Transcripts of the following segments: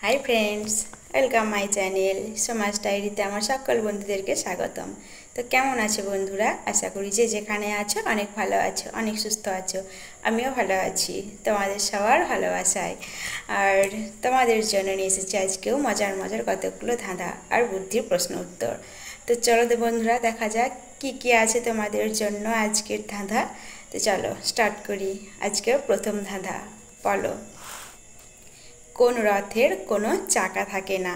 Hi friends welcome my channel समाज डायरीते आमार सकल बंधुदेरके स्वागतम। तो केमन आछो बंधुरा? आशा करी जे जेखाने आछो अनेक भालो आछो, अनेक सुस्थ आछो। आमिओ भालो आछि तोमादेर सबार भालोबासाय। और तोमादेर जोन्नो निये एसेछि आजकेও मजार मजार कतगुलो धाঁধা और बुद्धिर प्रश्न उत्तर। तो चलो तो बंधुरा देखा जाक कि आछे तोमादेर जोन्नो आजकेर धाঁধা। तो चलो स्टार्ट करी। आजकेर प्रथम धाঁধা पलो कोन रथेर कोनो चाका थाके ना?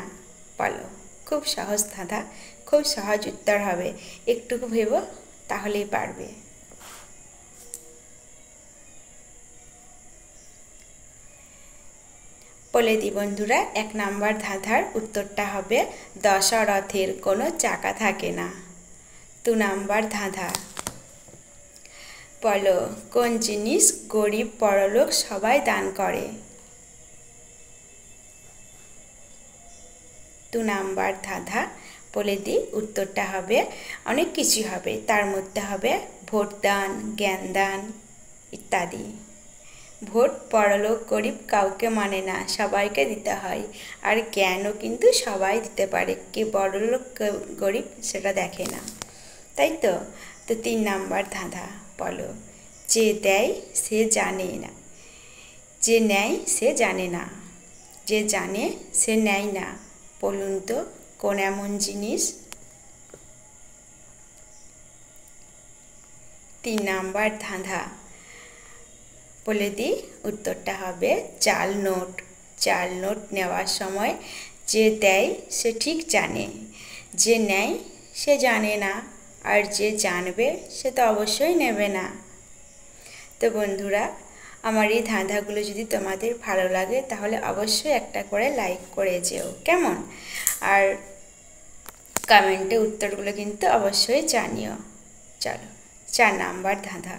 पलो खूब सहज धाঁধা, खूब सहज उत्तर हबे, एकटुकु भेबो ताहलेई पारबे। बोले दी बंधुरा एक नम्बर धाঁধার उत्तरटा हबे दशरथेर कोनो चाका थाके ना। दो नम्बर धाঁধা बलो कोन जिनिस गरीब बड़लोक सबाई दान करे? दो नम्बर धाঁধা बोले दी उत्तरटा हबे अनेक किछु हबे, तार मध्य हबे भोट दान, ज्ञान दान इत्यादि। भोट बड़लोक गरीब काउके माने ना, सबाइके दिते हय। और ज्ञानও किन्तु सबाई दिते पारे, के बड़लोक गरीब सेटा देखे ना, ताई तो। तो तीन नम्बर धाঁধা बोलो जे देय से जाने ना, जे नेय से जाने ना, जे जाने से नेय ना। बोलुन तो कोन एमन जिनिस? तीन नम्बर धाঁধা बोले दी उत्तरटा हबे चाल नोट। चाल नोट नेওয়ার समय जे देय से ठीक जाने, जे नेय से जाने ना, और जे जानबे से तो अवश्यई नेबे ना। तो बंधुरा आमार এই ধাঁধাগুলো যদি তোমাদের ভালো লাগে তাহলে অবশ্যই একটা করে লাইক করে যেও, কেমন? আর কমেন্টে উত্তরগুলো কিন্তু অবশ্যই জানিও। চলো 4 নাম্বার ধাঁধা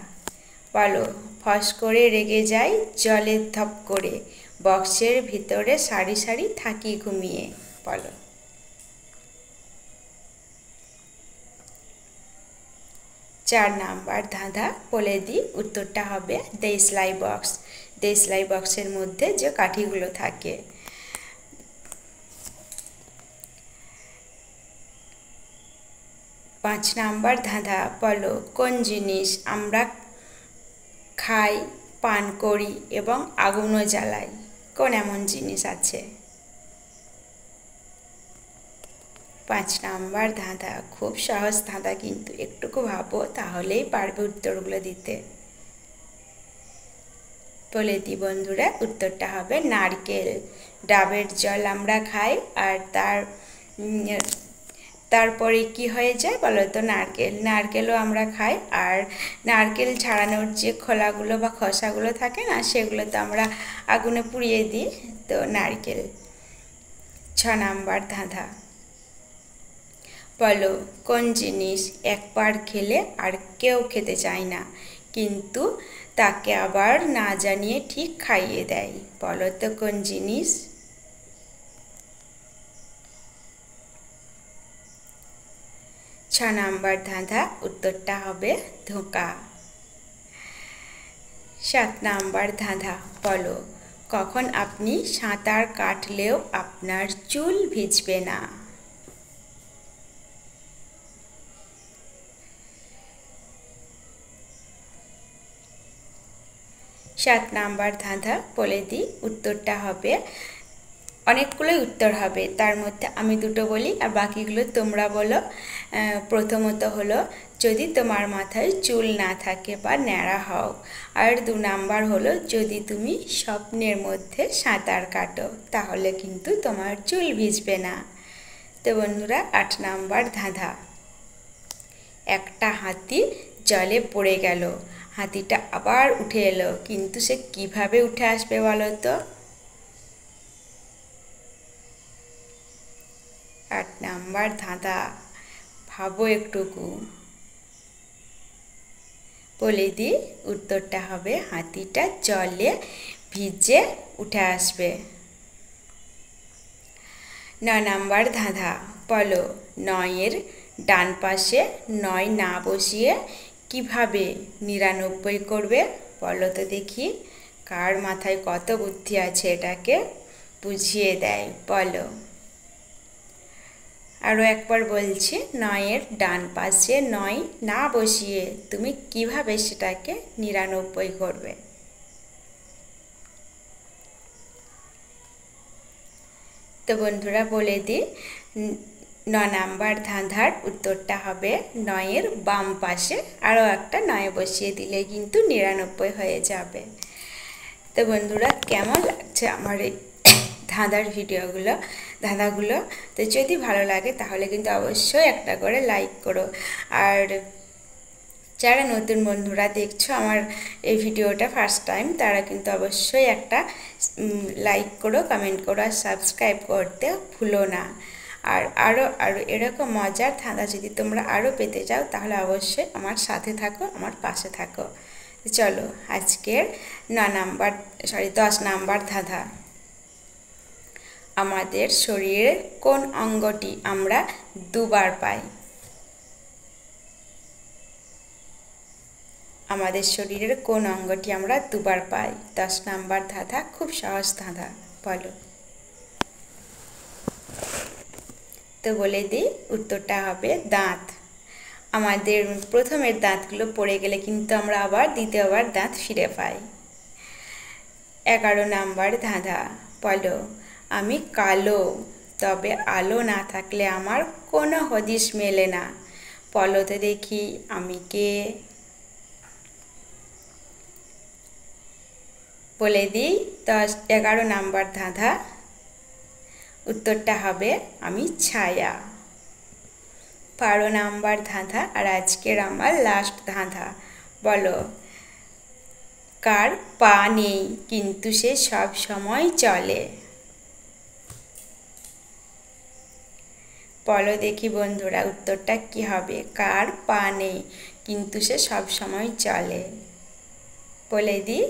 বলো ফস করে রেগে যাই জলে ধপ করে বক্সের ভিতরে সারি সারি থাকি ঘুমিয়ে। বলো 4 নাম্বার ধাঁধা বলে দি उत्तरটা হবে দেশলাই বক্স। দেশলাই বক্সের মধ্যে যে কাঠিগুলো থাকে। 5 নাম্বার ধাঁধা বলো কোন জিনিস আমরা খাই, পান করি এবং আগুনও জ্বালাই? কোন এমন জিনিস আছে? 5 নাম্বার ধাঁধা খুব সহজ ধাঁধা, কিন্তু একটুকু ভাবো তাহলেই পারবে উত্তরগুলো দিতে। বলে দি বন্ধুরা উত্তরটা হবে নারকেল। ডাবের জল আমরা খাই আর তারপরে কি হয়ে যায় বলো তো? নারকেল। নারকেলও আমরা খাই, আর নারকেল ছাড়ানোর যে খোলাগুলো বা খোসাগুলো থাকে না, সেগুলো তো আমরা আগুনে পুড়িয়ে দিই, তো নারকেল। 6 নাম্বার ধাঁধা বলো কোন জিনিস একবার খেলে আর কেউ খেতে চায় না, কিন্তু তাকে আবার না জানিয়ে ঠিক খাইয়ে দেয়? বলো তো কোন জিনিস? 6 নাম্বার ধাঁধা উত্তরটা হবে ধোঁকা। 7 নাম্বার ধাঁধা বলো কখন আপনি সাঁতার কাটলেও আপনার চুল ভিজবে না? 7 নাম্বার ধাঁধা বলে দি উত্তরটা হবে অনেকগুলোই উত্তর হবে, তার মধ্যে আমি দুটো বলি আর বাকিগুলো তোমরা বলো। প্রথমত হলো যদি তোমার মাথায় চুল না থাকে বা ন্যাড়া হও। আর 2 নাম্বার হলো যদি তুমি স্বপ্নের মধ্যে সাঁতার কাটো তাহলে কিন্তু তোমার চুল ভিজবে না। তো বন্ধুরা 8 নাম্বার ধাঁধা একটা হাতি জলে পড়ে গেল, হাতিটা আবার উঠে এলো, কিন্তু সে কিভাবে উঠে আসবে বলো তো? 8 নাম্বার ধাঁধা ভাবো একটুকু। বলে দি উত্তরটা হবে হাতিটা জলে ভিজে উঠে আসবে। 9 নাম্বার ধাঁধা বলো 9 ডান পাশে 9 না বসিয়ে কিভাবে 99 করবে? বলো তো দেখি কার মাথায় কত বুদ্ধি আছে এটাকে বুঝিয়ে দেয়। বলো। আরও একবার বলছি, ৯-এর ডান পাশে ৯ না বসিয়ে তুমি কিভাবে সেটাকে ৯৯ করবে। তো বন্ধুরা বলে দিই, ৯ নাম্বার ধাঁধার উত্তরটা হবে ৯-এর বাম পাশে আরও একটা ৯ বসিয়ে দিলে কিন্তু ৯৯ হয়ে যাবে। তো বন্ধুরা কেমন লাগছে আমার এই ধাঁধাগুলো? তো যদি ভালো লাগে তাহলে কিন্তু অবশ্যই একটা করে লাইক করো। আর যারা নতুন বন্ধুরা দেখছো আমার এই ভিডিওটা ফার্স্ট টাইম, তারা কিন্তু অবশ্যই একটা লাইক করো, কমেন্ট করো আর সাবস্ক্রাইব করতে ভুলো না। আর আরও এরকম মজার ধাঁধা যদি তোমরা আরও পেতে চাও তাহলে অবশ্যই আমার সাথে থাকো, আমার পাশে থাকো। চলো আজকের 10 নাম্বার ধাঁধা। আমাদের শরীরের কোন অঙ্গটি আমরা দুবার পাই? আমাদের শরীরের কোন অঙ্গটি আমরা দুবার পাই? 10 নাম্বার ধাঁধা, খুব সহজ ধাঁধা। বলো। তো বলে দিই, উত্তরটা হবে দাঁত। আমাদের প্রথমের দাঁতগুলো পড়ে গেলে কিন্তু আমরা আবার দ্বিতীয়বার দাঁত ফিরে পাই। 11 নাম্বার ধাঁধা। বলো। আমি কালো, তবে আলো না থাকলে আমার কোনো হদিশ মেলে না। বলো তো দেখি আমি কে? বলে দিই, 11 নাম্বার ধাঁধা, উত্তরটা হবে আমি ছায়া। 12 নাম্বার ধাঁধা আর আজকের আমার লাস্ট ধাঁধা। বলো। কার পা নেই কিন্তু সে সব সময় চলে? বলো দেখি বন্ধুরা, উত্তরটা কি হবে? কার পা নেই কিন্তু সে সব সময় চলে? বলে দিই,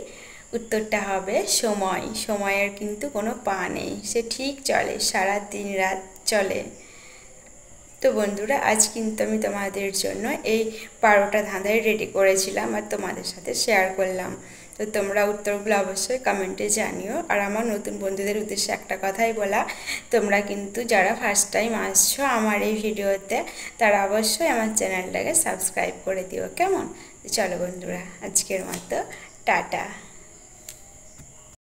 উত্তরটা হবে সময়। সময়ের কিন্তু কোনো পা নেই, সে ঠিক চলে, সারা দিন রাত চলে। তো বন্ধুরা আজ কিন্তু আমি তোমাদের জন্য এই 12টা ধাঁধাই রেডি করেছিলাম আর তোমাদের সাথে শেয়ার করলাম। তো তোমরা উত্তরগুলো অবশ্যই কমেন্টে জানিও। আর আমার নতুন বন্ধুদের উদ্দেশ্যে একটা কথাই বলা, তোমরা কিন্তু যারা ফার্স্ট টাইম আসছো আমার এই ভিডিওতে, তারা অবশ্যই আমার চ্যানেলটাকে সাবস্ক্রাইব করে দিও, কেমন? চলো বন্ধুরা, আজকের মতো টাটা।